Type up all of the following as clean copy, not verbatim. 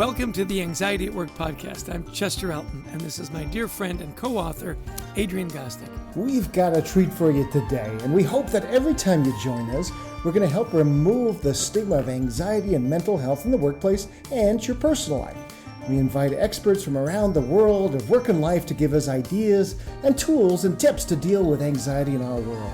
Welcome to the Anxiety at Work podcast. I'm Chester Elton, and this is my dear friend and co-author, Adrian Gostick. We've got a treat for you today, and we hope that every time you join us, we're going to help remove the stigma of anxiety and mental health in the workplace and your personal life. We invite experts from around the world of work and life to give us ideas and tools and tips to deal with anxiety in our world.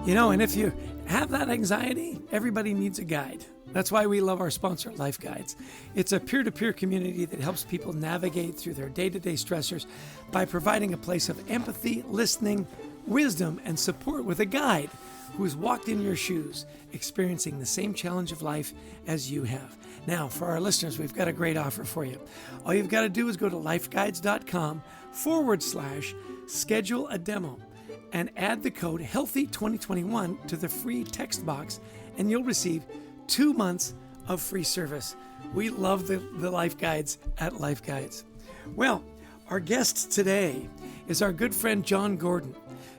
You know, and if you have that anxiety, everybody needs a guide. That's why we love our sponsor, Life Guides. It's a peer-to-peer community that helps people navigate through their day-to-day stressors by providing a place of empathy, listening, wisdom, and support with a guide who's walked in your shoes, experiencing the same challenge of life as you have. Now, for our listeners, we've got a great offer for you. All you've got to do is go to lifeguides.com/schedule a demo and add the code HEALTHY2021 to the free text box, and you'll receive 2 months of free service. We love the Life Guides at Life Guides. Well, our guest today is our good friend John Gordon.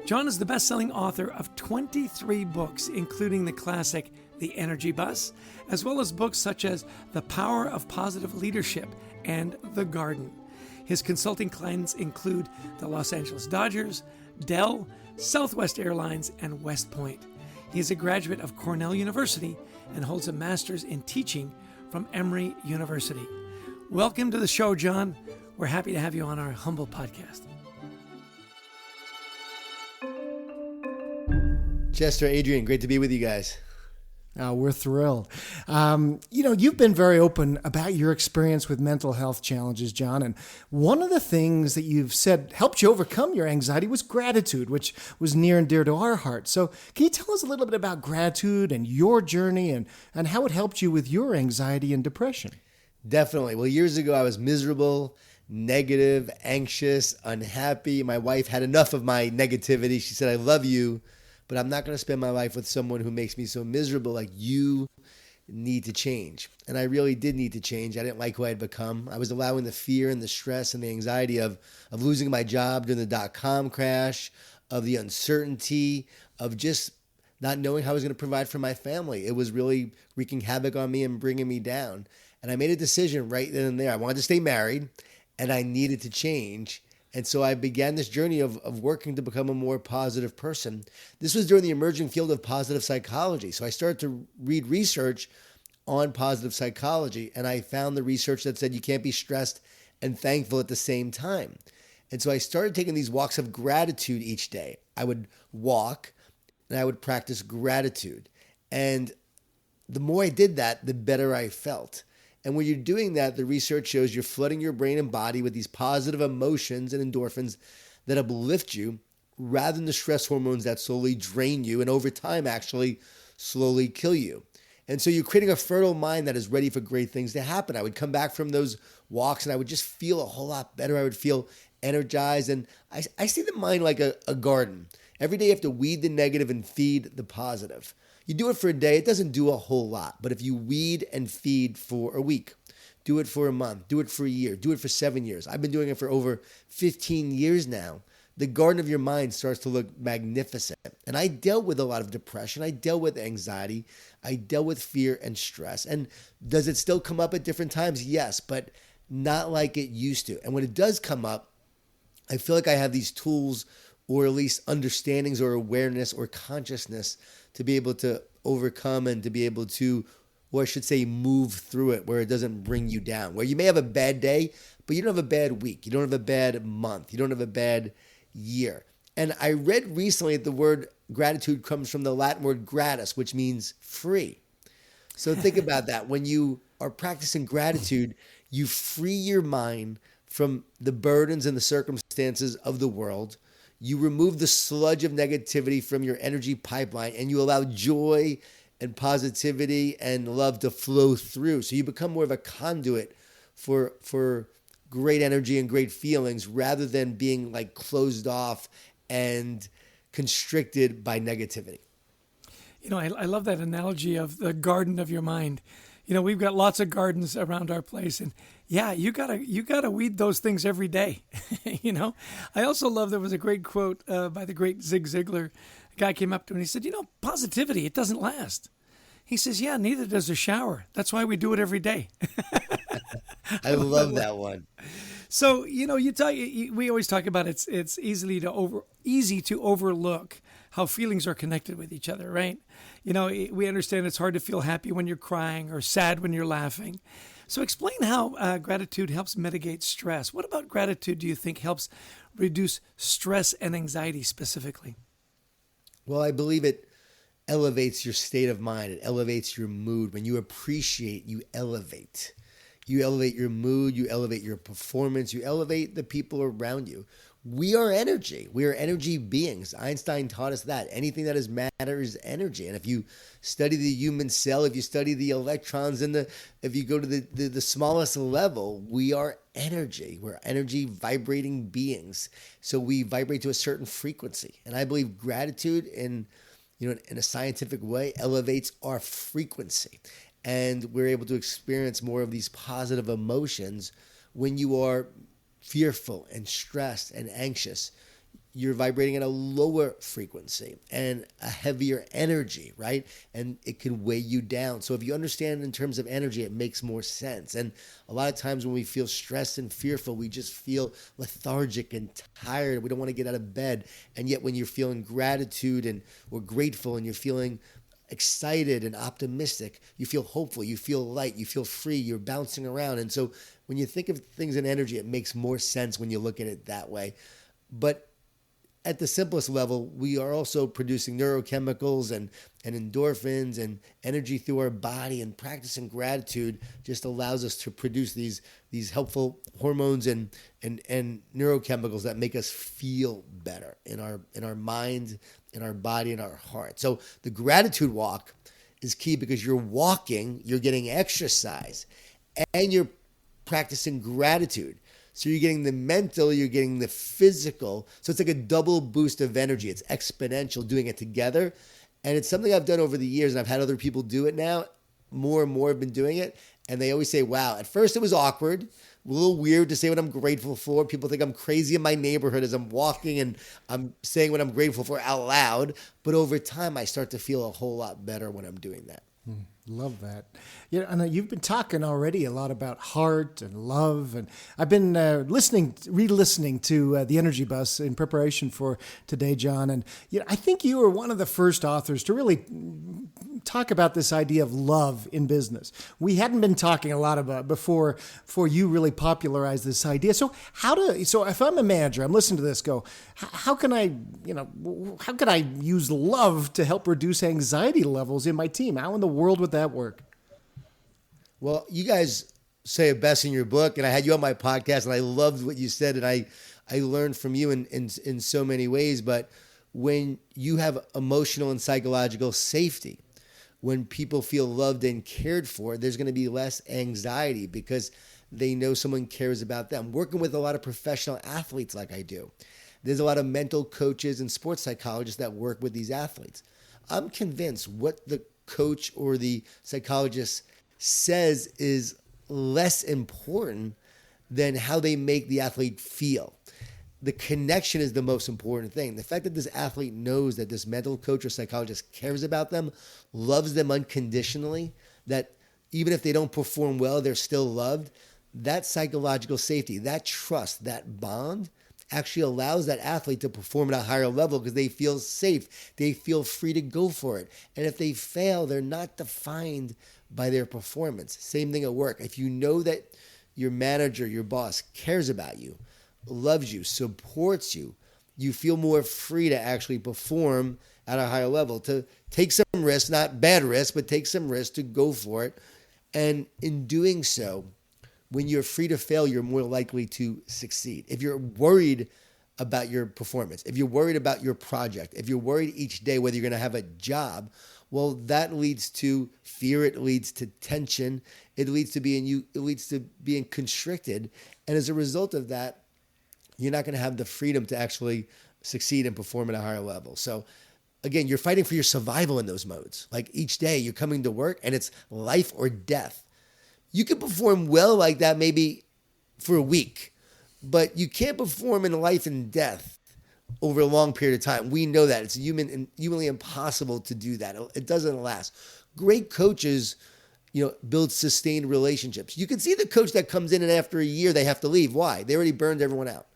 John is the best-selling author of 23 books, including the classic The Energy Bus, as well as books such as The Power of Positive Leadership and The Garden. His consulting clients include the Los Angeles Dodgers, Dell, Southwest Airlines, and West Point. He is a graduate of Cornell University and holds a master's in teaching from Emory University. Welcome to the show, John. We're happy to have you on our humble podcast. Chester, Adrian, great to be with you guys. We're thrilled. You've been very open about your experience with mental health challenges, John. And one of the things that you've said helped you overcome your anxiety was gratitude, which was near and dear to our hearts. So can you tell us a little bit about gratitude and your journey and how it helped you with your anxiety and depression? Definitely. Well, years ago, I was miserable, negative, anxious, unhappy. My wife had enough of my negativity. She said, I love you, but I'm not going to spend my life with someone who makes me so miserable. Like, you need to change. And I really did need to change. I didn't like who I had become. I was allowing the fear and the stress and the anxiety of losing my job during the dot-com crash, of the uncertainty, of just not knowing how I was going to provide for my family. It was really wreaking havoc on me and bringing me down. And I made a decision right then and there. I wanted to stay married, and I needed to change. And so I began this journey of working to become a more positive person. This was during the emerging field of positive psychology. So I started to read research on positive psychology, and I found the research that said you can't be stressed and thankful at the same time. And so I started taking these walks of gratitude each day. I would walk and I would practice gratitude. And the more I did that, the better I felt. And when you're doing that, the research shows you're flooding your brain and body with these positive emotions and endorphins that uplift you rather than the stress hormones that slowly drain you and over time actually slowly kill you. And so you're creating a fertile mind that is ready for great things to happen. I would come back from those walks and I would just feel a whole lot better. I would feel energized. And I see the mind like a garden. Every day you have to weed the negative and feed the positive. You do it for a day, it doesn't do a whole lot. But if you weed and feed for a week, do it for a month, do it for a year, do it for 7 years. I've been doing it for over 15 years now. The garden of your mind starts to look magnificent. And I dealt with a lot of depression. I dealt with anxiety. I dealt with fear and stress. And does it still come up at different times? Yes, but not like it used to. And when it does come up, I feel like I have these tools or at least understandings or awareness or consciousness to be able to overcome and to be able to, or I should say, move through it where it doesn't bring you down. Where you may have a bad day, but you don't have a bad week. You don't have a bad month. You don't have a bad year. And I read recently that the word gratitude comes from the Latin word gratis, which means free. So think about that. When you are practicing gratitude, you free your mind from the burdens and the circumstances of the world. You remove the sludge of negativity from your energy pipeline and you allow joy and positivity and love to flow through. So you become more of a conduit for great energy and great feelings rather than being like closed off and constricted by negativity. You know, I love that analogy of the garden of your mind. You know, we've got lots of gardens around our place, and yeah, you gotta weed those things every day. You know, I also love, there was a great quote by the great Zig Ziglar. A guy came up to him and he said, positivity, it doesn't last. He says, yeah, neither does a shower. That's why we do it every day. I love that one. So, we always talk about it's easy to overlook how feelings are connected with each other, right? We understand it's hard to feel happy when you're crying or sad when you're laughing. So explain how gratitude helps mitigate stress. What about gratitude do you think helps reduce stress and anxiety specifically? Well, I believe it elevates your state of mind. It elevates your mood. When you appreciate, you elevate. You elevate your mood. You elevate your performance. You elevate the people around you. We are energy. We are energy beings. Einstein taught us that. Anything that is matter is energy. And if you study the human cell, if you study the electrons, if you go to the smallest level, we are energy. We're energy vibrating beings. So we vibrate to a certain frequency. And I believe gratitude in a scientific way elevates our frequency. And we're able to experience more of these positive emotions when you are fearful and stressed and anxious. You're vibrating at a lower frequency and a heavier energy, right? And it can weigh you down. So if you understand in terms of energy, it makes more sense. And a lot of times when we feel stressed and fearful, we just feel lethargic and tired. We don't want to get out of bed. And yet when you're feeling gratitude and or grateful and you're feeling excited and optimistic, you feel hopeful, you feel light, you feel free, you're bouncing around. And so when you think of things in energy, it makes more sense when you look at it that way. But at the simplest level, we are also producing neurochemicals and endorphins and energy through our body, and practicing gratitude just allows us to produce these helpful hormones and neurochemicals that make us feel better in our mind, in our body, in our heart. So the gratitude walk is key because you're walking, you're getting exercise, and you're practicing gratitude. So you're getting the mental, you're getting the physical. So it's like a double boost of energy. It's exponential doing it together. And it's something I've done over the years, and I've had other people do it now. More and more have been doing it. And they always say, wow, at first it was awkward, a little weird to say what I'm grateful for. People think I'm crazy in my neighborhood as I'm walking and I'm saying what I'm grateful for out loud. But over time, I start to feel a whole lot better when I'm doing that. Love that. I know you've been talking already a lot about heart and love, and I've been re-listening to the Energy Bus in preparation for today, John. And I think you were one of the first authors to really talk about this idea of love in business. We hadn't been talking a lot about it before you really popularized this idea. So if I'm a manager, I'm listening to this, how can I use love to help reduce anxiety levels in my team? How in the world would that work? Well, you guys say it best in your book, and I had you on my podcast, and I loved what you said, and I learned from you in so many ways. But when you have emotional and psychological safety, when people feel loved and cared for, there's going to be less anxiety because they know someone cares about them. Working with a lot of professional athletes like I do, there's a lot of mental coaches and sports psychologists that work with these athletes. I'm convinced what the coach or the psychologist says is less important than how they make the athlete feel. The connection is the most important thing. The fact that this athlete knows that this mental coach or psychologist cares about them, loves them unconditionally, that even if they don't perform well, they're still loved, that psychological safety, that trust, that bond actually allows that athlete to perform at a higher level because they feel safe. They feel free to go for it. And if they fail, they're not defined by their performance. Same thing at work. If you know that your manager, your boss cares about you, loves you, supports you, you feel more free to actually perform at a higher level, to take some risks, not bad risks, but take some risks to go for it. And in doing so, when you're free to fail, you're more likely to succeed. If you're worried about your performance, if you're worried about your project, if you're worried each day whether you're going to have a job, well, that leads to fear. It leads to tension. It leads to being constricted. And as a result of that, you're not going to have the freedom to actually succeed and perform at a higher level. So again, you're fighting for your survival in those modes. Like each day you're coming to work and it's life or death. You can perform well like that maybe for a week, but you can't perform in life and death over a long period of time. We know that it's humanly impossible to do that. It doesn't last. Great coaches, build sustained relationships. You can see the coach that comes in and after a year, they have to leave. Why? They already burned everyone out.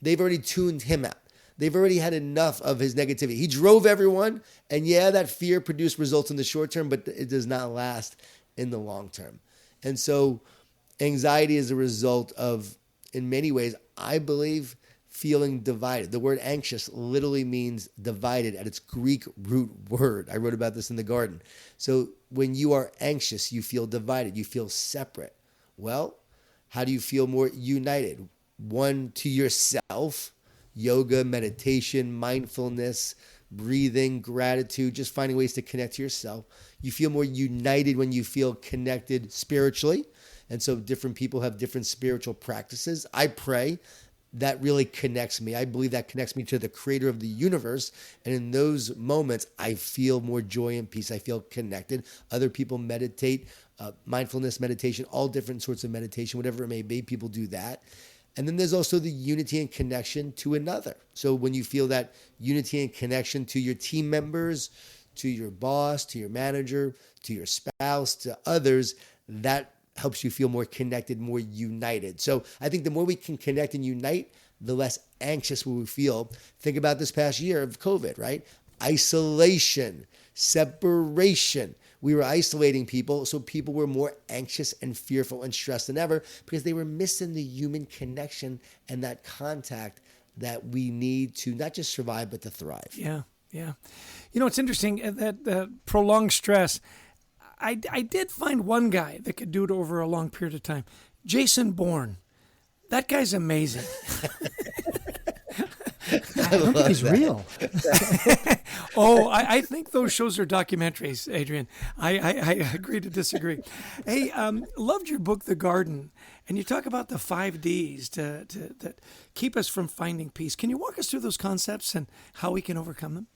They've already tuned him out. They've already had enough of his negativity. He drove everyone, and that fear produced results in the short term, but it does not last in the long term. And so anxiety is a result of, in many ways, I believe, feeling divided. The word anxious literally means divided at its Greek root word. I wrote about this in the garden. So when you are anxious, you feel divided. You feel separate. Well, how do you feel more united? One, to yourself, yoga, meditation, mindfulness, breathing, gratitude, just finding ways to connect to yourself. You feel more united when you feel connected spiritually. And so different people have different spiritual practices. I pray. That really connects me. I believe that connects me to the creator of the universe. And in those moments, I feel more joy and peace. I feel connected. Other people meditate, mindfulness meditation, all different sorts of meditation, whatever it may be. People do that. And then there's also the unity and connection to another. So when you feel that unity and connection to your team members, to your boss, to your manager, to your spouse, to others, that helps you feel more connected, more united. So I think the more we can connect and unite, the less anxious we will feel. Think about this past year of COVID, right? Isolation, separation. We were isolating people, so people were more anxious and fearful and stressed than ever because they were missing the human connection and that contact that we need to not just survive, but to thrive. Yeah. It's interesting that prolonged stress, I did find one guy that could do it over a long period of time. Jason Bourne. That guy's amazing. I don't think he's real. I think those shows are documentaries, Adrian. I agree to disagree. Hey, loved your book, The Garden, and you talk about the 5 Ds that keep us from finding peace. Can you walk us through those concepts and how we can overcome them?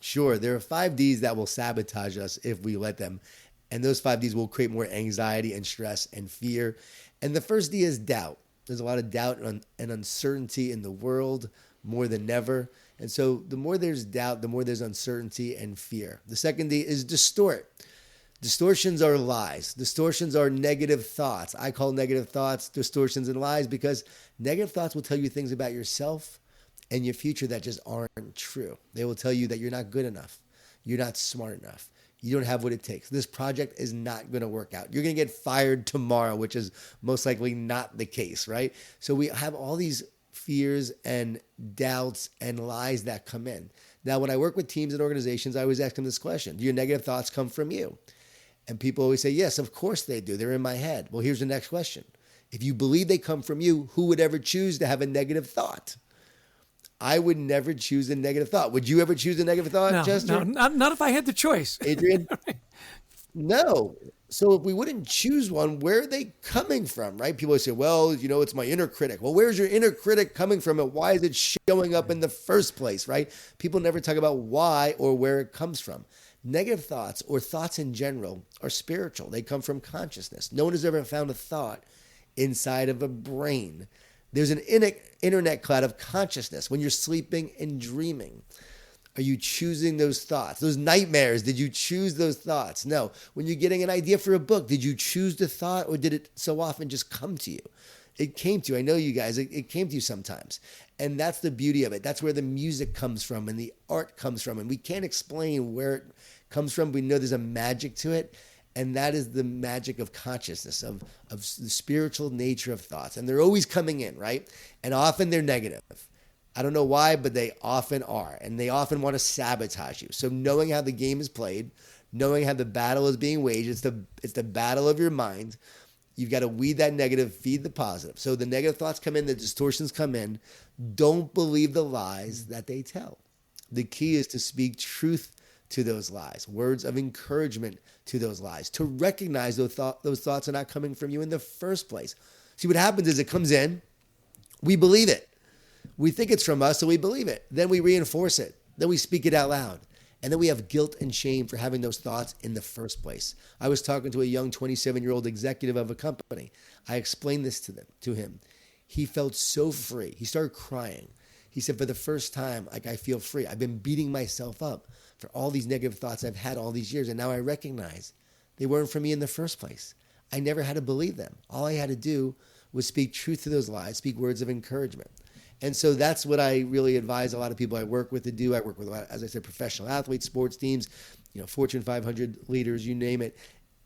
Sure. There are 5 Ds that will sabotage us if we let them. And those 5 Ds will create more anxiety and stress and fear. And the first D is doubt. There's a lot of doubt and uncertainty in the world more than ever. And so the more there's doubt, the more there's uncertainty and fear. The second D is distort. Distortions are lies. Distortions are negative thoughts. I call negative thoughts distortions and lies because negative thoughts will tell you things about yourself and your future that just aren't true. They will tell you that you're not good enough. You're not smart enough. You don't have what it takes. This project is not going to work out. You're going to get fired tomorrow, which is most likely not the case, right? So we have all these fears and doubts and lies that come in. Now, when I work with teams and organizations, I always ask them this question: do your negative thoughts come from you? And people always say, yes, of course they do. They're in my head. Well, here's the next question. If you believe they come from you, who would ever choose to have a negative thought? I would never choose a negative thought. Would you ever choose a negative thought, Chester? No, not if I had the choice. Adrian? No. So if we wouldn't choose one, where are they coming from, right? People say, well, it's my inner critic. Well, where's your inner critic coming from and why is it showing up in the first place, right? People never talk about why or where it comes from. Negative thoughts or thoughts in general are spiritual. They come from consciousness. No one has ever found a thought inside of a brain. There's an internet cloud of consciousness when you're sleeping and dreaming. Are you choosing those thoughts? Those nightmares, did you choose those thoughts? No. When you're getting an idea for a book, did you choose the thought or did it so often just come to you? It came to you. I know you guys, it came to you sometimes. And that's the beauty of it. That's where the music comes from and the art comes from. And we can't explain where it comes from. We know there's a magic to it. And that is the magic of consciousness, of the spiritual nature of thoughts. And they're always coming in, right? And often they're negative. I don't know why, but they often are. And they often want to sabotage you. So knowing how the game is played, knowing how the battle is being waged, it's the battle of your mind. You've got to weed that negative, feed the positive. So the negative thoughts come in, the distortions come in. Don't believe the lies that they tell. The key is to speak truth to those lies, words of encouragement to those lies, to recognize those thoughts are not coming from you in the first place. See, what happens is it comes in, we believe it. We think it's from us, so we believe it. Then we reinforce it. Then we speak it out loud. And then we have guilt and shame for having those thoughts in the first place. I was talking to a young 27-year-old executive of a company. I explained this to him. He felt so free. He started crying. He said, for the first time, like, I feel free. I've been beating myself up for all these negative thoughts I've had all these years. And now I recognize they weren't for me in the first place. I never had to believe them. All I had to do was speak truth to those lies, speak words of encouragement. And so that's what I really advise a lot of people I work with to do. I work with, as I said, professional athletes, sports teams, Fortune 500 leaders, you name it.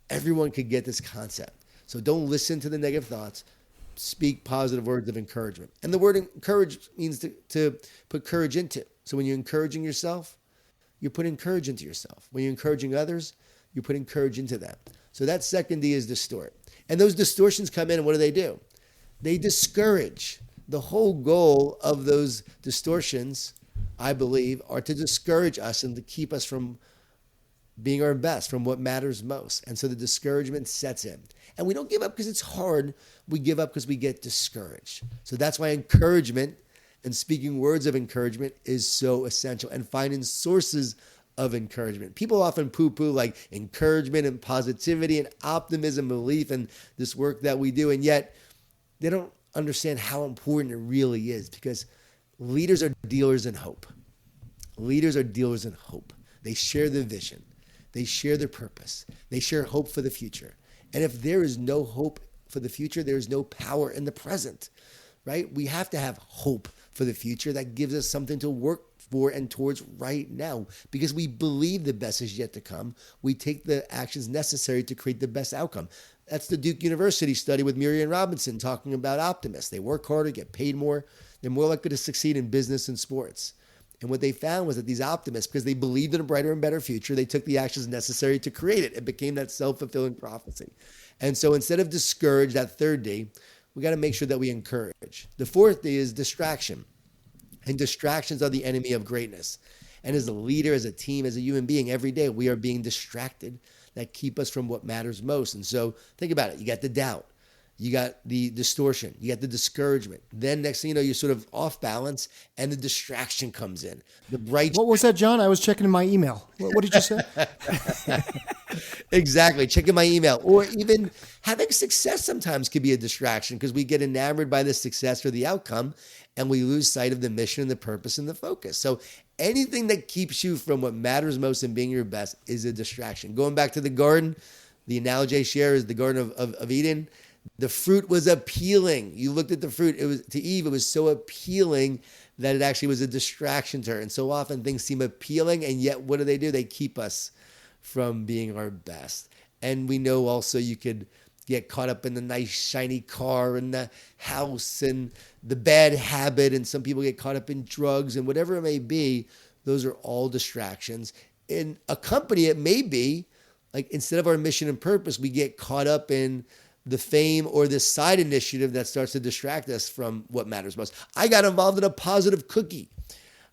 Everyone could get this concept. So don't listen to the negative thoughts. Speak positive words of encouragement. And the word encourage means to put courage into. So when you're encouraging yourself, you're putting courage into yourself. When you're encouraging others, you're putting courage into them. So that second D is distort. And those distortions come in, and what do? They discourage. The whole goal of those distortions, I believe, are to discourage us and to keep us from being our best, from what matters most. And so the discouragement sets in. And we don't give up because it's hard. We give up because we get discouraged. So that's why encouragement and speaking words of encouragement is so essential, and finding sources of encouragement. People often poo-poo like encouragement and positivity and optimism, belief in this work that we do, and yet they don't understand how important it really is, because leaders are dealers in hope. Leaders are dealers in hope. They share the vision. They share their purpose. They share hope for the future. And if there is no hope for the future, there is no power in the present, right? We have to have hope for the future that gives us something to work for and towards right now, because we believe the best is yet to come. We take the actions necessary to create the best outcome. That's the Duke University study with Miriam Robinson talking about optimists. They work harder, get paid more. They're more likely to succeed in business and sports. And what they found was that these optimists, because they believed in a brighter and better future, they took the actions necessary to create it. It became that self-fulfilling prophecy. And so instead of discourage, that third D, we got to make sure that we encourage. The fourth D is distraction. And distractions are the enemy of greatness. And as a leader, as a team, as a human being, every day we are being distracted that keep us from what matters most. And so think about it. You got the doubt. You got the distortion. You got the discouragement. Then next thing you know, you're sort of off balance and the distraction comes in. The bright. What was that, John? I was checking my email. What did you say? Exactly. Checking my email. Or even having success sometimes could be a distraction, because we get enamored by the success or the outcome and we lose sight of the mission and the purpose and the focus. So anything that keeps you from what matters most and being your best is a distraction. Going back to the garden, the analogy I share is the Garden of Eden. The fruit was appealing. You looked at the fruit. It was, to Eve, it was so appealing that it actually was a distraction to her. And so often things seem appealing, and yet what do? They keep us from being our best. And we know also you could get caught up in the nice shiny car and the house and the bad habit. And some people get caught up in drugs and whatever it may be. Those are all distractions. In a company, it may be like, instead of our mission and purpose, we get caught up in the fame or this side initiative that starts to distract us from what matters most. I got involved in a positive cookie.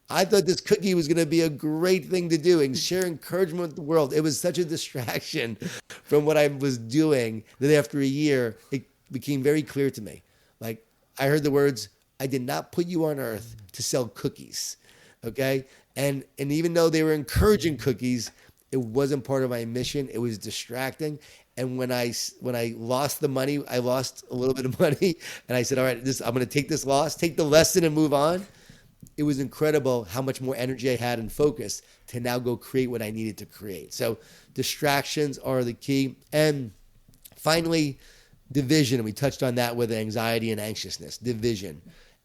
I thought this cookie was going to be a great thing to do and share encouragement with the world. It was such a distraction from what I was doing that after a year, it became very clear to me. Like, I heard the words, I did not put you on earth to sell cookies. Okay. And even though they were encouraging cookies, it wasn't part of my mission. It was distracting. And when I lost the money, I lost a little bit of money. And I said, all right, I'm going to take this loss, take the lesson and move on. It was incredible how much more energy I had and focus to now go create what I needed to create. So distractions are the key. And finally, division. We touched on that with anxiety and anxiousness, division.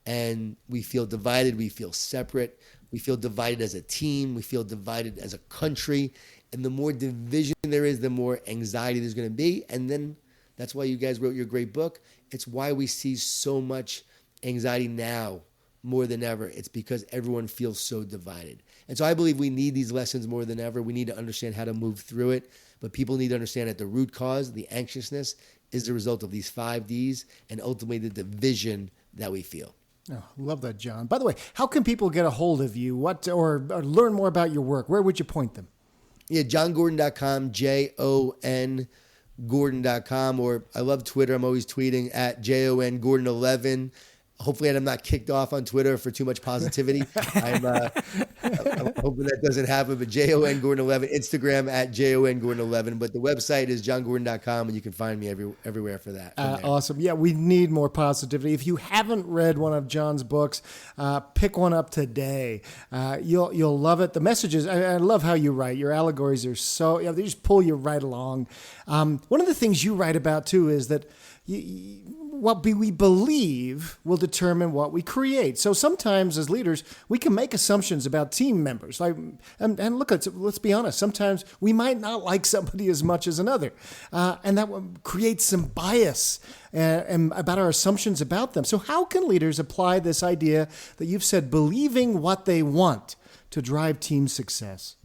And we feel divided. We feel separate. We feel divided as a team. We feel divided as a country. And the more division there is, the more anxiety there's going to be. And then that's why you guys wrote your great book. It's why we see so much anxiety now more than ever. It's because everyone feels so divided. And so I believe we need these lessons more than ever. We need to understand how to move through it. But people need to understand that the root cause, the anxiousness, is the result of these 5 Ds and ultimately the division that we feel. Oh, love that, John. By the way, how can people get a hold of you or learn more about your work? Where would you point them? Yeah, johngordon.com, Jon Gordon.com, or I love Twitter. I'm always tweeting at JON Gordon11. Hopefully I'm not kicked off on Twitter for too much positivity. I'm hoping that doesn't happen, but JON Gordon 11, Instagram at JON Gordon 11, but the website is johngordon.com, and you can find me everywhere for that. Awesome. Yeah, we need more positivity. If you haven't read one of John's books, pick one up today. You'll love it. The messages, I love how you write. Your allegories are they just pull you right along. One of the things you write about too is that what we believe will determine what we create. So sometimes as leaders, we can make assumptions about team members. And look, let's be honest, sometimes we might not like somebody as much as another. And that creates some bias and about our assumptions about them. So how can leaders apply this idea that you've said, believing what they want to drive team success?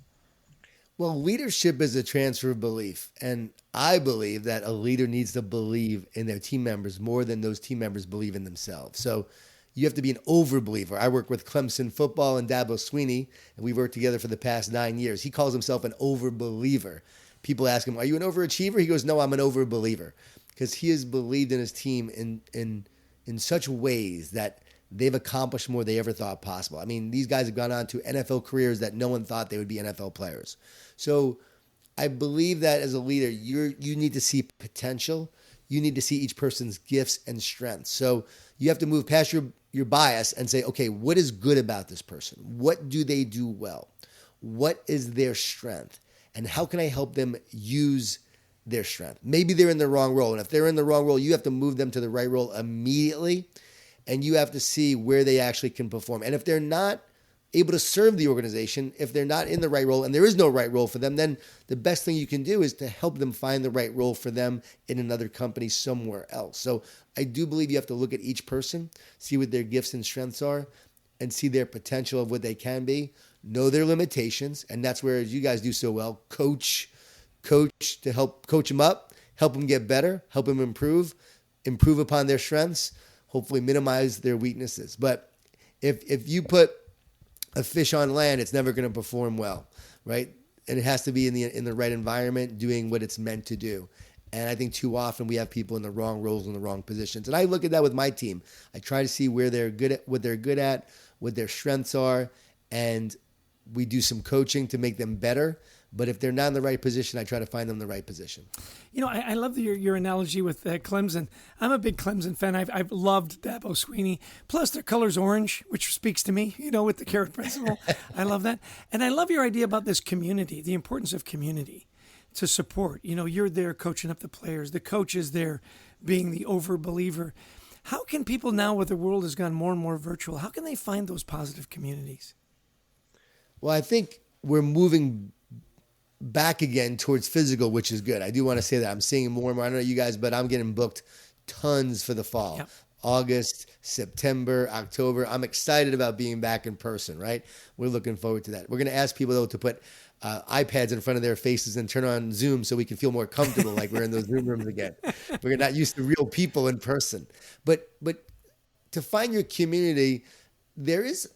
Well, leadership is a transfer of belief. And I believe that a leader needs to believe in their team members more than those team members believe in themselves. So you have to be an over-believer. I work with Clemson football and Dabo Sweeney, and we've worked together for the past 9 years. He calls himself an over-believer. People ask him, are you an overachiever? He goes, no, I'm an over-believer. Because he has believed in his team in such ways that they've accomplished more than they ever thought possible. I mean, these guys have gone on to NFL careers that no one thought they would be NFL players. So I believe that as a leader, you need to see potential. You need to see each person's gifts and strengths. So you have to move past your bias and say, okay, what is good about this person? What do they do well? What is their strength? And how can I help them use their strength? Maybe they're in the wrong role. And if they're in the wrong role, you have to move them to the right role immediately. And you have to see where they actually can perform. And if they're not able to serve the organization, if they're not in the right role and there is no right role for them, then the best thing you can do is to help them find the right role for them in another company somewhere else. So I do believe you have to look at each person, see what their gifts and strengths are, and see their potential of what they can be, know their limitations, and that's where, as you guys do so well, coach to help coach them up, help them get better, help them improve upon their strengths, hopefully minimize their weaknesses. But if you put a fish on land, it's never going to perform well, right? And it has to be in the right environment, doing what it's meant to do. And I think too often we have people in the wrong roles, in the wrong positions. And I look at that with my team. I try to see where they're good at, what their strengths are, and we do some coaching to make them better. But if they're not in the right position, I try to find them the right position. You know, I love your analogy with Clemson. I'm a big Clemson fan. I've loved Dabo Sweeney. Plus, their color's orange, which speaks to me, you know, with the carrot principle. I love that. And I love your idea about this community, the importance of community to support. You know, you're there coaching up the players. The coach is there being the over-believer. How can people now, where the world has gone more and more virtual, how can they find those positive communities? Well, I think we're moving back again towards physical, which is good. I do want to say that I'm seeing more and more. I don't know you guys, but I'm getting booked tons for the fall. Yep. August, September, October. I'm excited about being back in person, right? We're looking forward to that. We're going to ask people, though, to put iPads in front of their faces and turn on Zoom so we can feel more comfortable like we're in those Zoom rooms again. We're not used to real people in person. But to find your community, there is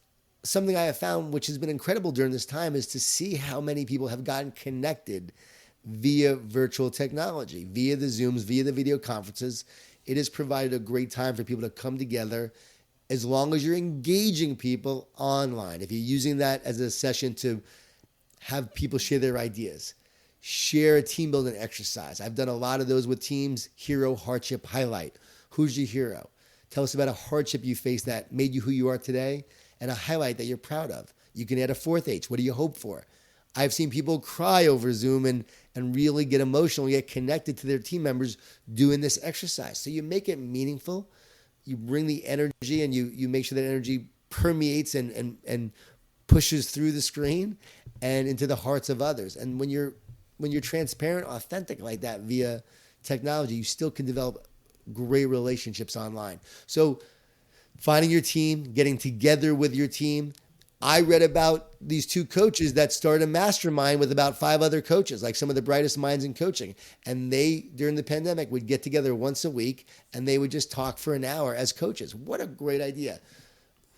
something I have found which has been incredible during this time is to see how many people have gotten connected via virtual technology, via the Zooms, via the video conferences. It has provided a great time for people to come together as long as you're engaging people online. If you're using that as a session to have people share their ideas, share a team building exercise. I've done a lot of those with teams. Hero, hardship, highlight. Who's your hero? Tell us about a hardship you faced that made you who you are today, and a highlight that you're proud of. You can add a fourth H. What do you hope for? I've seen people cry over Zoom and really get emotional, get connected to their team members doing this exercise. So you make it meaningful. You bring the energy, and you make sure that energy permeates and pushes through the screen and into the hearts of others. And when you're transparent, authentic like that via technology, you still can develop great relationships online. So finding your team, getting together with your team. I read about these two coaches that started a mastermind with about 5 other coaches, like some of the brightest minds in coaching. And they, during the pandemic, would get together once a week and they would just talk for an hour as coaches. What a great idea.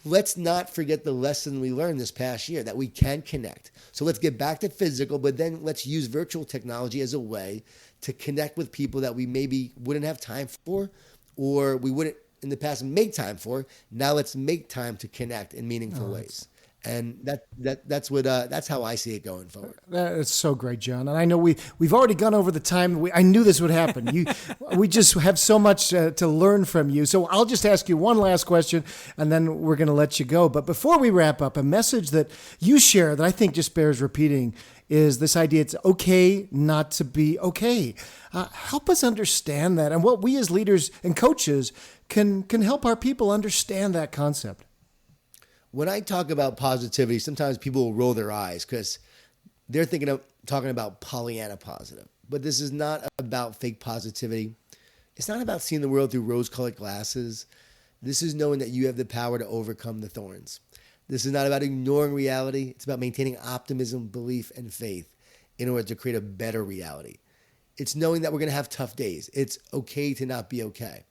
Let's not forget the lesson we learned this past year, that we can connect. So let's get back to physical, but then let's use virtual technology as a way to connect with people that we maybe wouldn't have time for, or we wouldn't in the past make time for. Now let's make time to connect in meaningful ways. And that's how I see it going forward. That's so great, John. And I know we've already gone over the time. I knew this would happen. We just have so much to learn from you. So I'll just ask you one last question, and then we're going to let you go. But before we wrap up, a message that you share that I think just bears repeating is this idea: it's okay not to be okay. Help us understand that, and what we as leaders and coaches can help our people understand that concept. When I talk about positivity, sometimes people will roll their eyes because they're talking about Pollyanna positive. But this is not about fake positivity. It's not about seeing the world through rose-colored glasses. This is knowing that you have the power to overcome the thorns. This is not about ignoring reality. It's about maintaining optimism, belief, and faith in order to create a better reality. It's knowing that we're going to have tough days. It's okay to not be okay.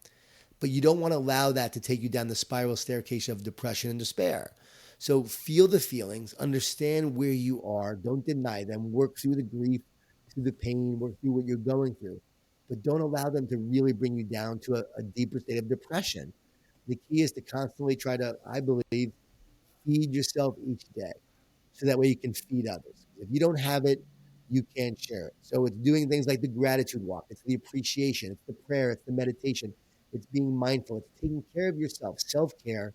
But you don't want to allow that to take you down the spiral staircase of depression and despair. So feel the feelings, understand where you are, don't deny them, work through the grief, through the pain, work through what you're going through. But don't allow them to really bring you down to a deeper state of depression. The key is to constantly try to, I believe, feed yourself each day so that way you can feed others. If you don't have it, you can't share it. So it's doing things like the gratitude walk, it's the appreciation, it's the prayer, it's the meditation. It's being mindful. It's taking care of yourself, self-care,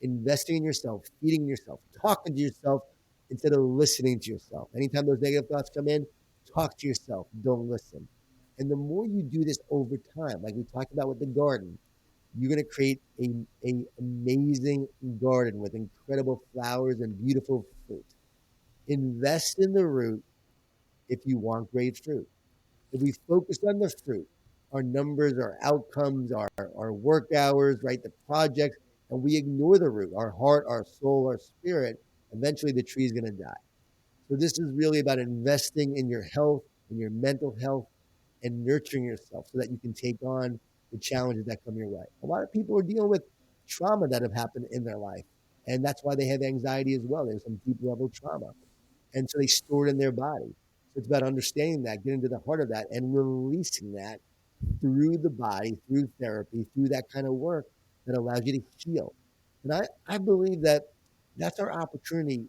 investing in yourself, feeding yourself, talking to yourself instead of listening to yourself. Anytime those negative thoughts come in, talk to yourself. Don't listen. And the more you do this over time, like we talked about with the garden, you're going to create an amazing garden with incredible flowers and beautiful fruit. Invest in the root if you want great fruit. If we focus on the fruit, our numbers, our outcomes, our work hours, right, the projects, and we ignore the root, our heart, our soul, our spirit, eventually the tree is going to die. So this is really about investing in your health, in your mental health, and nurturing yourself so that you can take on the challenges that come your way. A lot of people are dealing with trauma that have happened in their life, and that's why they have anxiety as well. There's some deep level trauma, and so they store it in their body. So it's about understanding that, getting to the heart of that, and releasing that through the body, through therapy, through that kind of work that allows you to heal. And I believe that that's our opportunity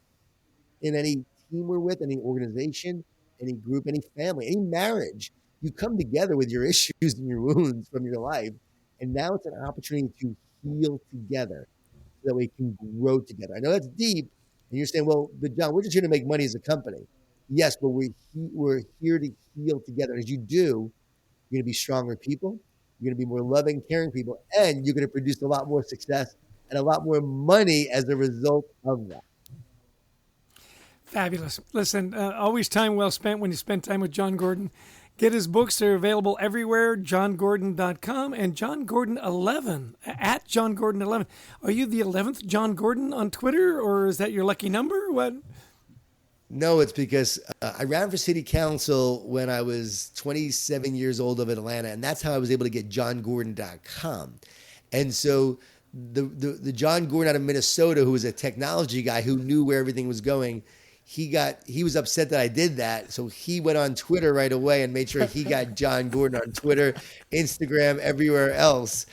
in any team we're with, any organization, any group, any family, any marriage. You come together with your issues and your wounds from your life, and now it's an opportunity to heal together so that we can grow together. I know that's deep, and you're saying, well, but John, we're just here to make money as a company. Yes, but we're here to heal together. And as you do, you're going to be stronger people. You're going to be more loving, caring people, and you're going to produce a lot more success and a lot more money as a result of that. Fabulous. Listen, always time well spent when you spend time with John Gordon. Get his books. They're available everywhere, johngordon.com, and John Gordon 11, at John Gordon 11. Are you the 11th John Gordon on Twitter, or is that your lucky number? What? No, it's because I ran for city council when I was 27 years old of Atlanta, and that's how I was able to get johngordon.com. And so the John Gordon out of Minnesota, who was a technology guy who knew where everything was going, he was upset that I did that. So he went on Twitter right away and made sure he got John Gordon on Twitter, Instagram, everywhere else.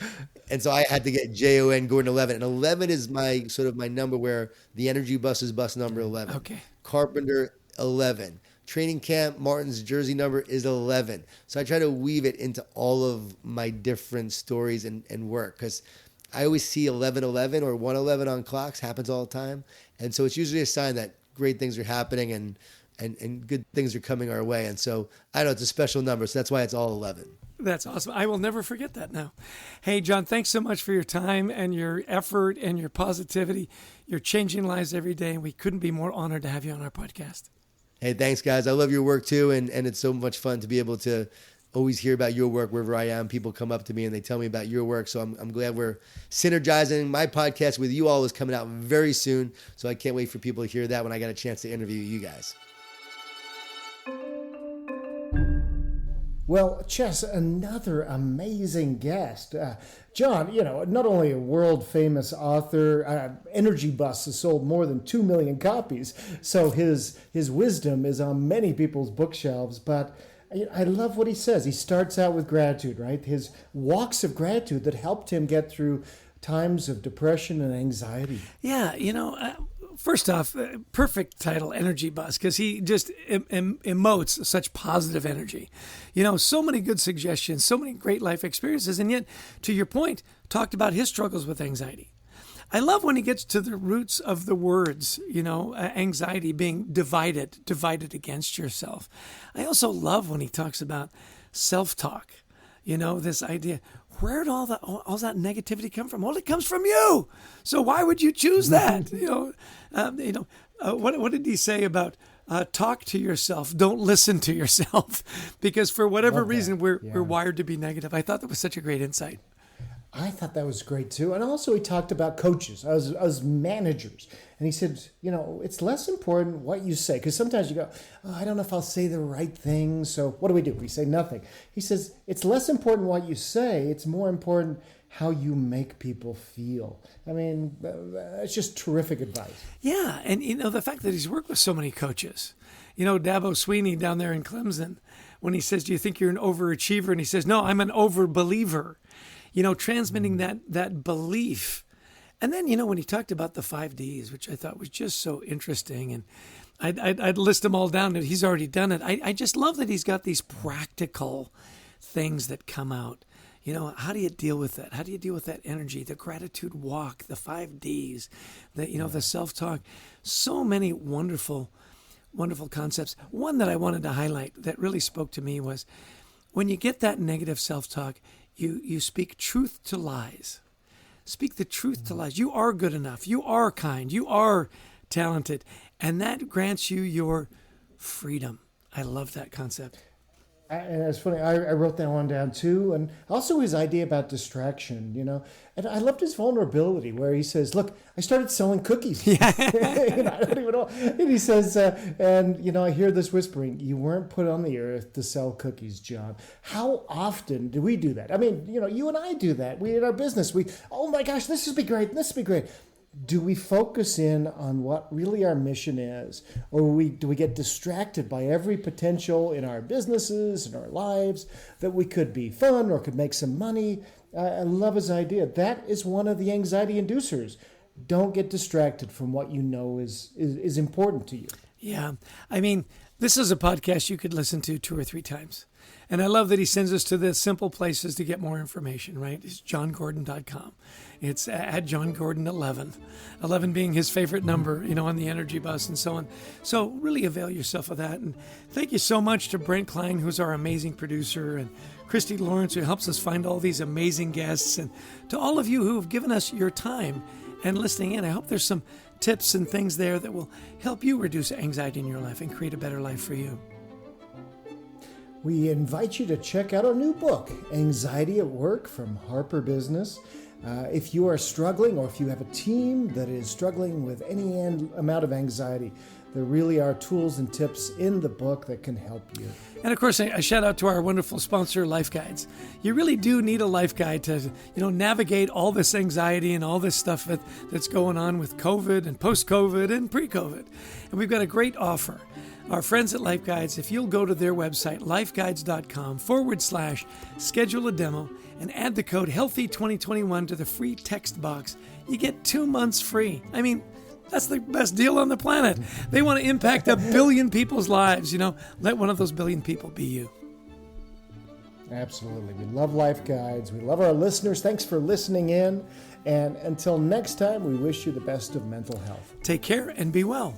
And so I had to get JON Gordon 11. And 11 is my number where the energy bus is bus number 11. Okay. Carpenter 11. Training camp, Martin's jersey number is 11. So I try to weave it into all of my different stories and work, because I always see 1111 or 111 on clocks. Happens all the time. And so it's usually a sign that great things are happening and good things are coming our way. And so I know it's a special number, so that's why it's all 11. That's awesome. I will never forget that now. Hey, John, thanks so much for your time and your effort and your positivity. You're changing lives every day, and we couldn't be more honored to have you on our podcast. Hey, thanks, guys. I love your work, too, and it's so much fun to be able to always hear about your work wherever I am. People come up to me and they tell me about your work, so I'm glad we're synergizing. My podcast with you all is coming out very soon, so I can't wait for people to hear that when I got a chance to interview you guys. Well, Chess, another amazing guest. John, not only a world-famous author, Energy Bus has sold more than 2 million copies, so his wisdom is on many people's bookshelves, but I love what he says. He starts out with gratitude, right? His walks of gratitude that helped him get through times of depression and anxiety. Yeah, first off, perfect title, Energy Bus, because he just emotes such positive energy. So many good suggestions, so many great life experiences, and yet, to your point, talked about his struggles with anxiety. I love when he gets to the roots of the words, anxiety being divided against yourself. I also love when he talks about self-talk, this idea. Where did all that negativity come from? Well, it comes from you. So why would you choose that? What did he say about talk to yourself? Don't listen to yourself, because for whatever reason we're wired to be negative. I thought that was such a great insight. I thought that was great too. And also he talked about coaches, as managers. And he said, it's less important what you say. Because sometimes you go, I don't know if I'll say the right thing. So what do? We say nothing. He says, it's less important what you say. It's more important how you make people feel. I mean, it's just terrific advice. Yeah. And, the fact that he's worked with so many coaches. Dabo Sweeney down there in Clemson, when he says, do you think you're an overachiever? And he says, no, I'm an overbeliever. Transmitting that belief. And then, when he talked about the 5 Ds, which I thought was just so interesting, and I'd list them all down, and he's already done it. I just love that he's got these practical things that come out. How do you deal with that? How do you deal with that energy, the gratitude walk, the 5 Ds, the self-talk? So many wonderful, wonderful concepts. One that I wanted to highlight that really spoke to me was when you get that negative self-talk, you speak truth to lies. Speak the truth to lies. You are good enough. You are kind. You are talented. And that grants you your freedom. I love that concept. And it's funny, I wrote that one down too. And also his idea about distraction, And I loved his vulnerability where he says, look, I started selling cookies. Yeah. I don't even know. And he says, I hear this whispering, you weren't put on the earth to sell cookies, John. How often do we do that? I mean, you and I do that. We in our business, oh my gosh, this would be great. This would be great. Do we focus in on what really our mission is? Or do we get distracted by every potential in our businesses, in our lives, that we could be fun or could make some money? I love his idea. That is one of the anxiety inducers. Don't get distracted from what you know is important to you. Yeah. I mean, this is a podcast you could listen to 2 or 3 times. And I love that he sends us to the simple places to get more information, right? It's johngordon.com. It's at johngordon11, 11 being his favorite number, on the Energy Bus and so on. So really avail yourself of that. And thank you so much to Brent Klein, who's our amazing producer, and Christy Lawrence, who helps us find all these amazing guests, and to all of you who have given us your time and listening in. I hope there's some tips and things there that will help you reduce anxiety in your life and create a better life for you. We invite you to check out our new book, Anxiety at Work, from Harper Business. If you are struggling, or if you have a team that is struggling with any amount of anxiety, there really are tools and tips in the book that can help you. And of course, a shout out to our wonderful sponsor, Life Guides. You really do need a life guide to, navigate all this anxiety and all this stuff that's going on with COVID and post-COVID and pre-COVID. And we've got a great offer. Our friends at Life Guides, if you'll go to their website, lifeguides.com/schedule a demo and add the code HEALTHY2021 to the free text box, you get 2 months free. I mean, that's the best deal on the planet. They want to impact 1 billion people's lives. Let one of those 1 billion people be you. Absolutely. We love Life Guides. We love our listeners. Thanks for listening in. And until next time, we wish you the best of mental health. Take care and be well.